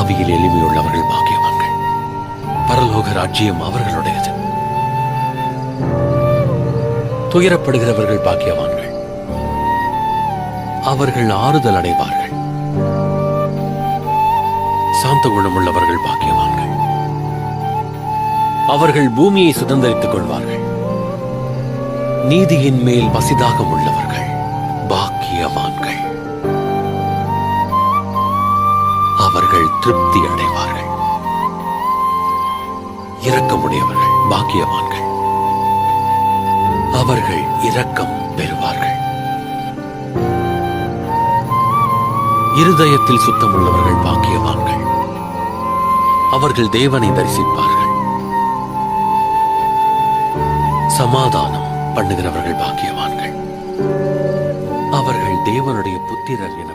ஆவியில் எளிமையுள்ளவர்கள் பாக்கியவான்கள், பரலோக ராஜ்யம் அவர்களுடையது. துயரப்படுகிறவர்கள் பாக்கியவான்கள், அவர்கள் ஆறுதல் அடைவார்கள். சாந்த குணமுள்ளவர்கள் பாக்கியவான்கள், அவர்கள் பூமியை சுதந்தரித்துக் கொள்வார்கள். நீதியின் மேல் பசிதாகம் உள்ளவர்கள் பாக்கியவான்கள், அவர்கள் திருப்தி அடைவார்கள். இரக்கமுடையவர்கள் பாக்கியவான்கள், அவர்கள் இரக்கம் பெறுவார்கள். இருதயத்தில் சுத்தமுள்ளவர்கள் பாக்கியவான்கள், அவர்கள் தேவனை தரிசிப்பார்கள். சமாதானம் பண்ணுகிறவர்கள் பாக்கியவான்கள், அவர்கள் தேவனுடைய புத்திரர் என